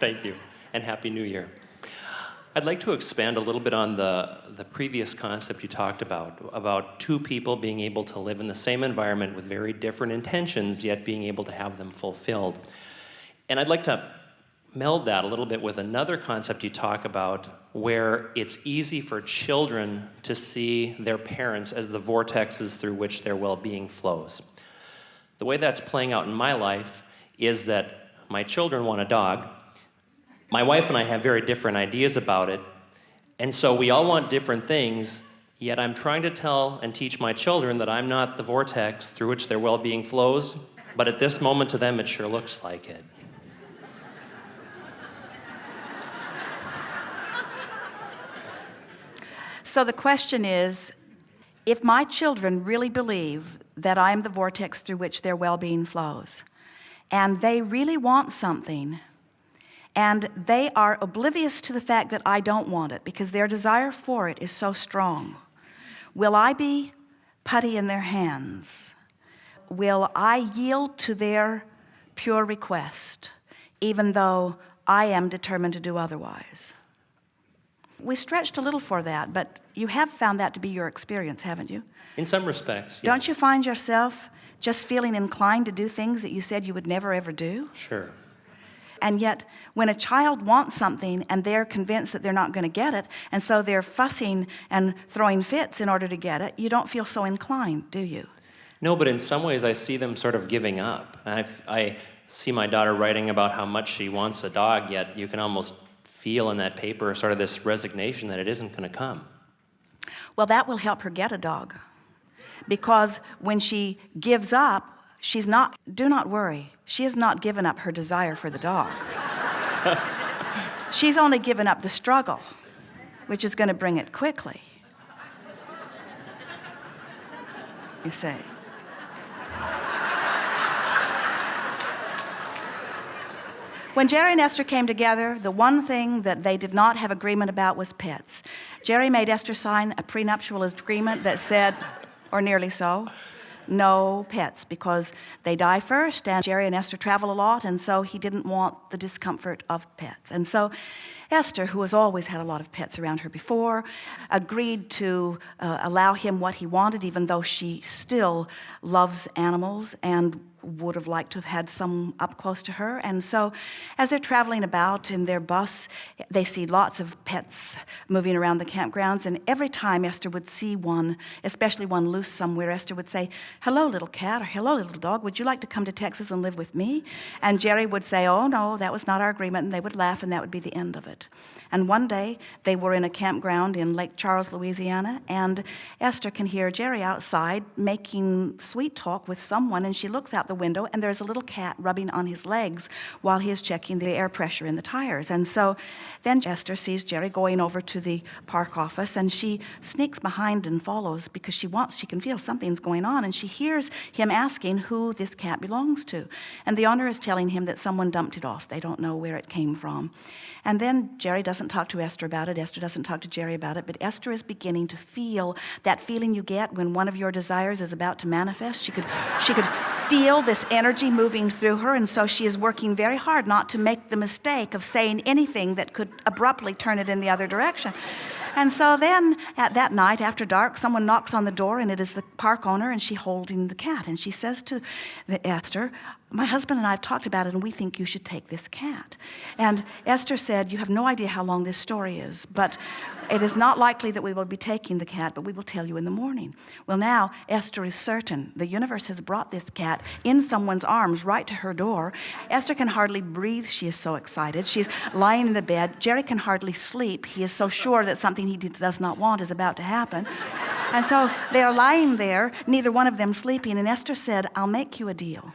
Thank you, and Happy New Year. I'd like to expand a little bit on the previous concept you talked about two people being able to live in the same environment with very different intentions, yet being able to have them fulfilled. And I'd like to meld that a little bit with another concept you talk about, where it's easy for children to see their parents as the vortexes through which their well-being flows. The way that's playing out in my life is that my children want a dog. My wife and I have very different ideas about it, and so we all want different things, yet I'm trying to tell and teach my children that I'm not the vortex through which their well-being flows, but at this moment to them it sure looks like it. So the question is, if my children really believe that I'm the vortex through which their well-being flows, and they really want something, and they are oblivious to the fact that I don't want it because their desire for it is so strong, will I be putty in their hands? Will I yield to their pure request, even though I am determined to do otherwise? We stretched a little for that, but you have found that to be your experience, haven't you? In some respects, yes. Don't you find yourself just feeling inclined to do things that you said you would never ever do? Sure. And yet, when a child wants something and they're convinced that they're not going to get it, and so they're fussing and throwing fits in order to get it, you don't feel so inclined, do you? No, but in some ways I see them sort of giving up. I see my daughter writing about how much she wants a dog, yet you can almost feel in that paper sort of this resignation that it isn't going to come. Well, that will help her get a dog. Because when she gives up, do not worry, she has not given up her desire for the dog. She's only given up the struggle, which is going to bring it quickly. You see. When Jerry and Esther came together, the one thing that they did not have agreement about was pets. Jerry made Esther sign a prenuptial agreement that said, or nearly so, no pets, because they die first, and Jerry and Esther travel a lot, and so he didn't want the discomfort of pets. And so Esther, who has always had a lot of pets around her before, agreed to allow him what he wanted, even though she still loves animals and would have liked to have had some up close to her. And so as they're traveling about in their bus, they see lots of pets moving around the campgrounds, and every time Esther would see one, especially one loose somewhere, Esther would say, "Hello, little cat," or "Hello, little dog, would you like to come to Texas and live with me?" And Jerry would say, "Oh no, that was not our agreement," and they would laugh, and that would be the end of it. And one day they were in a campground in Lake Charles, Louisiana, and Esther can hear Jerry outside making sweet talk with someone, and she looks out the window, and there's a little cat rubbing on his legs while he is checking the air pressure in the tires. And so then Esther sees Jerry going over to the park office, and she sneaks behind and follows because she can feel something's going on, and she hears him asking who this cat belongs to. And the owner is telling him that someone dumped it off. They don't know where it came from. And then Jerry doesn't talk to Esther about it. Esther doesn't talk to Jerry about it. But Esther is beginning to feel that feeling you get when one of your desires is about to manifest. She could feel this energy moving through her, and so she is working very hard not to make the mistake of saying anything that could abruptly turn it in the other direction. And so then, at that night, after dark, someone knocks on the door, and it is the park owner, and she's holding the cat. And she says to Esther, "My husband and I have talked about it, and we think you should take this cat." And Esther said, "You have no idea how long this story is, but it is not likely that we will be taking the cat, but we will tell you in the morning." Well, now Esther is certain. The universe has brought this cat in someone's arms right to her door. Esther can hardly breathe. She is so excited. She's lying in the bed. Jerry can hardly sleep. He is so sure that something he does not want is about to happen. And so they are lying there, neither one of them sleeping, and Esther said, "I'll make you a deal.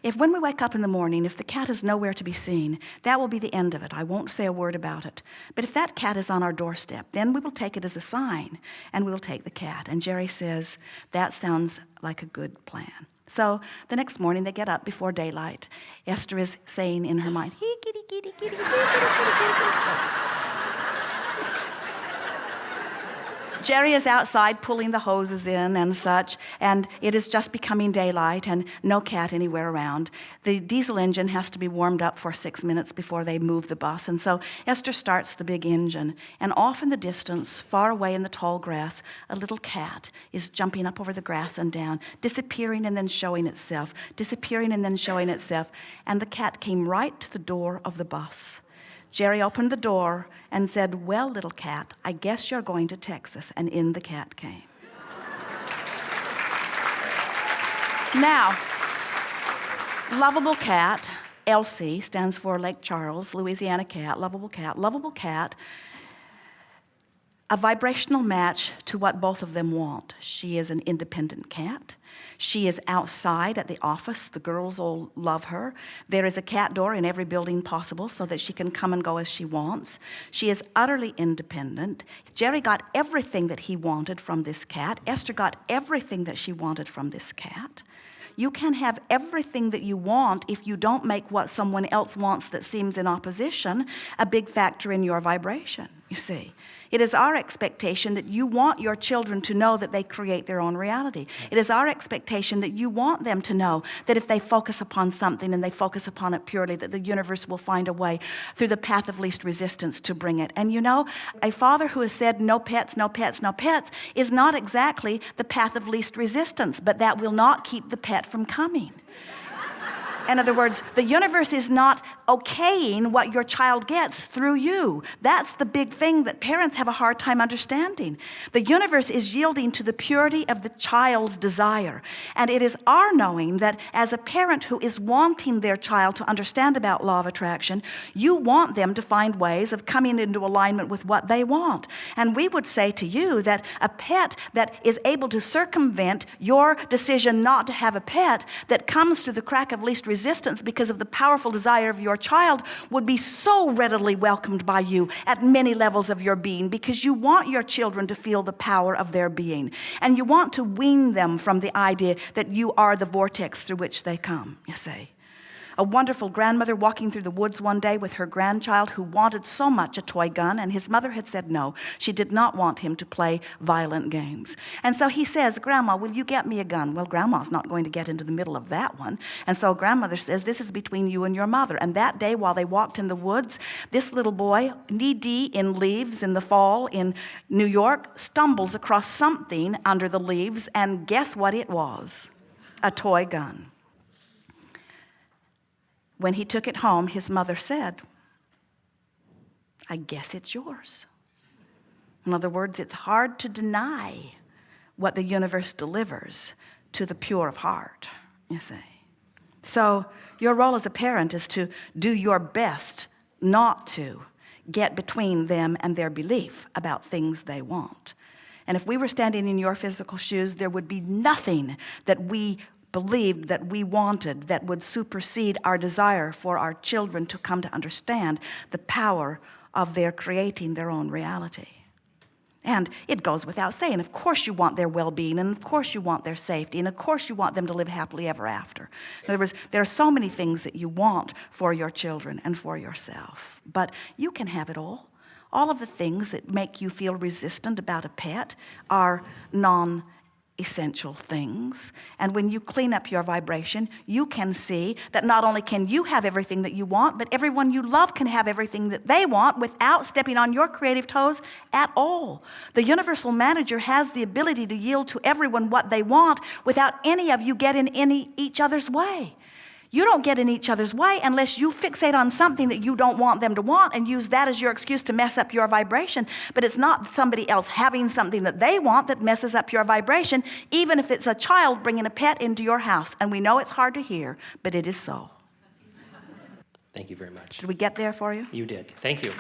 If when we wake up in the morning, if the cat is nowhere to be seen, that will be the end of it. I won't say a word about it. But if that cat is on our doorstep, then we will take it as a sign, and we will take the cat." And Jerry says, "That sounds like a good plan." So the next morning they get up before daylight. Esther is saying in her mind, "Hee, kitty, kitty, kitty, kitty, kitty, kitty, kitty." Jerry is outside pulling the hoses in and such, and it is just becoming daylight and no cat anywhere around. The diesel engine has to be warmed up for 6 minutes before they move the bus, and so Esther starts the big engine, and off in the distance, far away in the tall grass, a little cat is jumping up over the grass and down, disappearing and then showing itself, disappearing and then showing itself, and the cat came right to the door of the bus. Jerry opened the door and said, "Well, little cat, I guess you're going to Texas," and in the cat came. Now, lovable cat, Elsie, stands for Lake Charles, Louisiana cat, lovable cat, a vibrational match to what both of them want. She is an independent cat. She is outside at the office. The girls all love her. There is a cat door in every building possible so that she can come and go as she wants. She is utterly independent. Jerry got everything that he wanted from this cat. Esther got everything that she wanted from this cat. You can have everything that you want if you don't make what someone else wants that seems in opposition a big factor in your vibration, you see. It is our expectation that you want your children to know that they create their own reality. It is our expectation that you want them to know that if they focus upon something and they focus upon it purely, that the universe will find a way through the path of least resistance to bring it. And you know, a father who has said no pets, no pets, no pets is not exactly the path of least resistance, but that will not keep the pet from coming. In other words, the universe is not okaying what your child gets through you. That's the big thing that parents have a hard time understanding. The universe is yielding to the purity of the child's desire. And it is our knowing that as a parent who is wanting their child to understand about law of attraction, you want them to find ways of coming into alignment with what they want. And we would say to you that a pet that is able to circumvent your decision not to have a pet, that comes through the crack of least resistance because of the powerful desire of your child, would be so readily welcomed by you at many levels of your being, because you want your children to feel the power of their being. And you want to wean them from the idea that you are the vortex through which they come, you see. A wonderful grandmother walking through the woods one day with her grandchild who wanted so much a toy gun, and his mother had said no. She did not want him to play violent games. And so he says, "Grandma, will you get me a gun?" Well, Grandma's not going to get into the middle of that one. And so grandmother says, "This is between you and your mother." And that day while they walked in the woods, this little boy, knee-deep in leaves in the fall in New York, stumbles across something under the leaves, and guess what it was? A toy gun. When he took it home, his mother said, "I guess it's yours." In other words, it's hard to deny what the universe delivers to the pure of heart, you see. So your role as a parent is to do your best not to get between them and their belief about things they want. And if we were standing in your physical shoes, there would be nothing that we believed that we wanted that would supersede our desire for our children to come to understand the power of their creating their own reality. And it goes without saying, of course you want their well-being, and of course you want their safety, and of course you want them to live happily ever after. In other words, there are so many things that you want for your children and for yourself. But you can have it all. All of the things that make you feel resistant about a pet are non-essential things. And when you clean up your vibration, you can see that not only can you have everything that you want, but everyone you love can have everything that they want without stepping on your creative toes at all. The universal manager has the ability to yield to everyone what they want without any of you getting in each other's way. You don't get in each other's way unless you fixate on something that you don't want them to want and use that as your excuse to mess up your vibration. But it's not somebody else having something that they want that messes up your vibration, even if it's a child bringing a pet into your house. And we know it's hard to hear, but it is so. Thank you very much. Did we get there for you? You did. Thank you.